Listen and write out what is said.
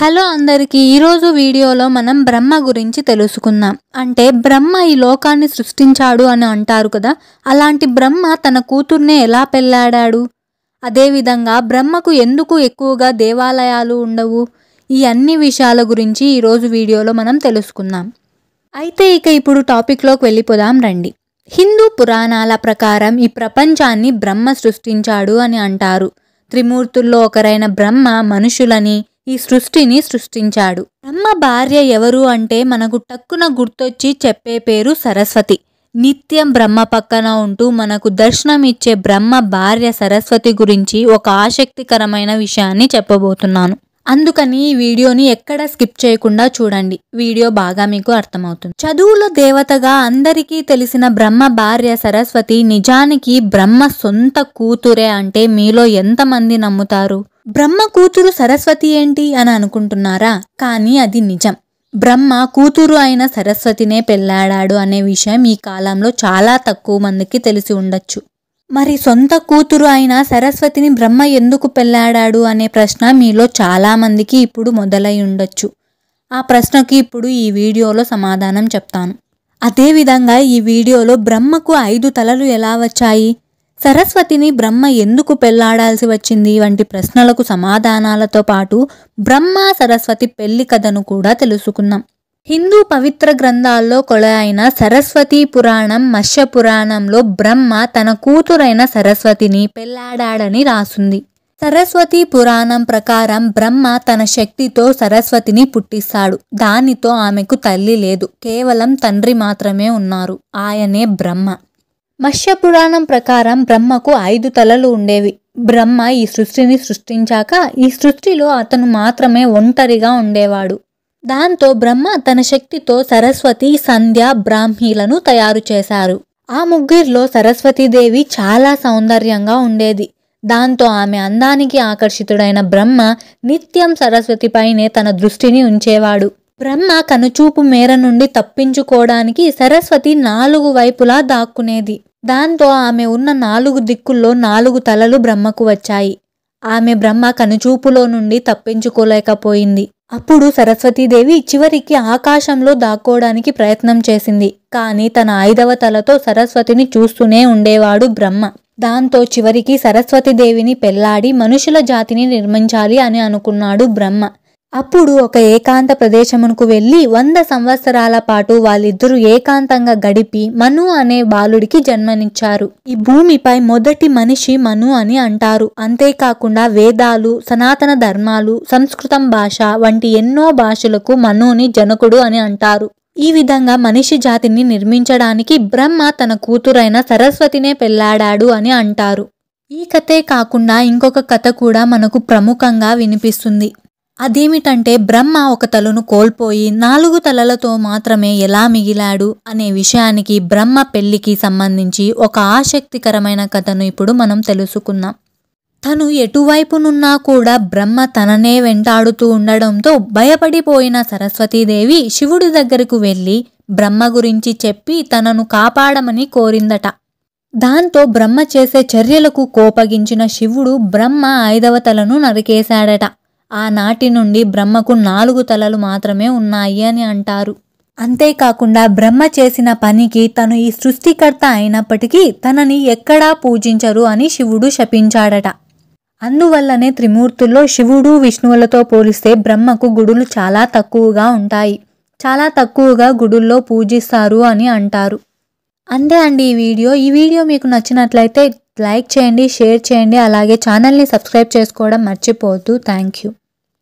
Hello అందరికీ ఈరోజు వీడియోలో మనం బ్రహ్మ గురించి తెలుసుకుందాం. అంటే బ్రహ్మ ఈ లోకాన్ని సృష్టించాడు అని అంటారు కదా, అలాంటి బ్రహ్మ తన కూతుర్నే ఎలా పెళ్ళాడాడు, అదేవిధంగా బ్రహ్మకు ఎందుకు ఎక్కువగా దేవాలయాలు ఉండవు, ఈ అన్ని విషయాల గురించి ఈరోజు వీడియోలో మనం తెలుసుకుందాం. అయితే ఇప్పుడు టాపిక్లోకి వెళ్ళిపోదాం రండి. హిందూ పురాణాల ప్రకారం ఈ ప్రపంచాన్ని బ్రహ్మ సృష్టించాడు అని అంటారు. త్రిమూర్తుల్లో ఒకరైన బ్రహ్మ మనుషులని, ఈ సృష్టిని సృష్టించాడు. బ్రహ్మ భార్య ఎవరు అంటే మనకు టక్కున గుర్తొచ్చి చెప్పే పేరు సరస్వతి. నిత్యం బ్రహ్మ పక్కన ఉంటూ మనకు దర్శనమిచ్చే బ్రహ్మ భార్య సరస్వతి గురించి ఒక ఆసక్తికరమైన విషయాన్ని చెప్పబోతున్నాను. అందుకని ఈ వీడియోని ఎక్కడ స్కిప్ చేయకుండా చూడండి, వీడియో బాగా మీకు అర్థమవుతుంది. చదువుల దేవతగా అందరికీ తెలిసిన బ్రహ్మ భార్య సరస్వతి నిజానికి బ్రహ్మ సొంత కూతురే అంటే మీలో ఎంతమంది నమ్ముతారు? బ్రహ్మ కూతురు సరస్వతి ఏంటి అని అనుకుంటున్నారా? కానీ అది నిజం. బ్రహ్మ కూతురు అయిన సరస్వతినే పెళ్ళాడాడు అనే విషయం ఈ కాలంలో చాలా తక్కువ మందికి తెలిసి ఉండొచ్చు. మరి సొంత కూతురు అయిన సరస్వతిని బ్రహ్మ ఎందుకు పెళ్ళాడాడు అనే ప్రశ్న మీలో చాలా మందికి ఇప్పుడు మొదలై ఉండొచ్చు. ఆ ప్రశ్నకి ఇప్పుడు ఈ వీడియోలో సమాధానం చెప్తాను. అదేవిధంగా ఈ వీడియోలో బ్రహ్మకు 5 తలలు ఎలా వచ్చాయి, సరస్వతిని బ్రహ్మ ఎందుకు పెళ్ళాడాల్సి వచ్చింది వంటి ప్రశ్నలకు సమాధానాలతో పాటు బ్రహ్మ సరస్వతి పెళ్లి కథను కూడా తెలుసుకున్నాం. హిందూ పవిత్ర గ్రంథాల్లో కొలైన సరస్వతి పురాణం, మత్స్య పురాణంలో బ్రహ్మ తన కూతురైన సరస్వతిని పెళ్ళాడాడని రాసుంది. సరస్వతి పురాణం ప్రకారం బ్రహ్మ తన శక్తితో సరస్వతిని పుట్టిస్తాడు. దానితో ఆమెకు తల్లి లేదు, కేవలం తండ్రి మాత్రమే ఉన్నారు, ఆయనే బ్రహ్మ. మత్స్య పురాణం ప్రకారం బ్రహ్మకు 5 తలలు ఉండేవి. బ్రహ్మ ఈ సృష్టిని సృష్టించాక ఈ సృష్టిలో అతను మాత్రమే ఒంటరిగా ఉండేవాడు. దాంతో బ్రహ్మ తన శక్తితో సరస్వతి, సంధ్య, బ్రాహ్మీలను తయారు చేశారు. ఆ ముగ్గురిలో సరస్వతీదేవి చాలా సౌందర్యంగా ఉండేది. దాంతో ఆమె అందానికి ఆకర్షితుడైన బ్రహ్మ నిత్యం సరస్వతిపైనే తన దృష్టిని ఉంచేవాడు. బ్రహ్మ కనుచూపు మేర నుండి తప్పించుకోవడానికి సరస్వతి 4 వైపులా దాక్కునేది. దాంతో ఆమె ఉన్న 4 దిక్కుల్లో 4 తలలు బ్రహ్మకు వచ్చాయి. ఆమె బ్రహ్మ కనుచూపులో నుండి తప్పించుకోలేకపోయింది. అప్పుడు సరస్వతీదేవి చివరికి ఆకాశంలో దాక్కోవడానికి ప్రయత్నం చేసింది. కానీ తన 5వ తలతో సరస్వతిని చూస్తూనే ఉండేవాడు బ్రహ్మ. దాంతో చివరికి సరస్వతీదేవిని పెళ్లాడి మనుషుల జాతిని నిర్మించాలి అని అనుకున్నాడు బ్రహ్మ. అప్పుడు ఒక ఏకాంత ప్రదేశమునకు వెళ్ళి 100 సంవత్సరాల పాటు వాళ్ళిద్దరూ ఏకాంతంగా గడిపి మను అనే బాలుడికి జన్మనిచ్చారు. ఈ భూమిపై మొదటి మనిషి మను అని అంటారు. అంతేకాకుండా వేదాలు, సనాతన ధర్మాలు, సంస్కృతం భాష వంటి ఎన్నో భాషలకు మనుని జనకుడు అని అంటారు. ఈ విధంగా మనిషి జాతిని నిర్మించడానికి బ్రహ్మ తన కూతురైన సరస్వతినే పెళ్ళాడాడు అని అంటారు. ఈ కథే కాకుండా ఇంకొక కథ కూడా మనకు ప్రముఖంగా వినిపిస్తుంది. అదేమిటంటే బ్రహ్మ ఒక తలను కోల్పోయి 4 తలలతో మాత్రమే ఎలా మిగిలాడు అనే విషయానికి బ్రహ్మ పెళ్లికి సంబంధించి ఒక ఆసక్తికరమైన కథను ఇప్పుడు మనం తెలుసుకుందాం. తను ఎటువైపునున్నా కూడా బ్రహ్మ తననే వెంటాడుతూ ఉండడంతో భయపడిపోయిన సరస్వతీదేవి శివుడి దగ్గరకు వెళ్ళి బ్రహ్మ గురించి చెప్పి తనను కాపాడమని కోరిందట. దాంతో బ్రహ్మ చేసే చర్యలకు కోపగించిన శివుడు బ్రహ్మ 5వ తలను నరికేశాడట. ఆనాటి నుండి బ్రహ్మకు 4 తలలు మాత్రమే ఉన్నాయి అని అంటారు. అంతేకాకుండా బ్రహ్మ చేసిన పనికి తను ఈ సృష్టికర్త అయినప్పటికీ తనని ఎక్కడా పూజించరు అని శివుడు శపించాడట. అందువల్లనే త్రిమూర్తుల్లో శివుడు, విష్ణువులతో పోలిస్తే బ్రహ్మకు గుడులు చాలా తక్కువగా ఉంటాయి. చాలా తక్కువగా గుడుల్లో పూజిస్తారు అని అంటారు. అంతే అండి ఈ వీడియో మీకు నచ్చినట్లయితే లైక్ చేయండి, షేర్ చేయండి, అలాగే ఛానల్ని సబ్స్క్రైబ్ చేసుకోవడం మర్చిపోవద్దు. Thank you.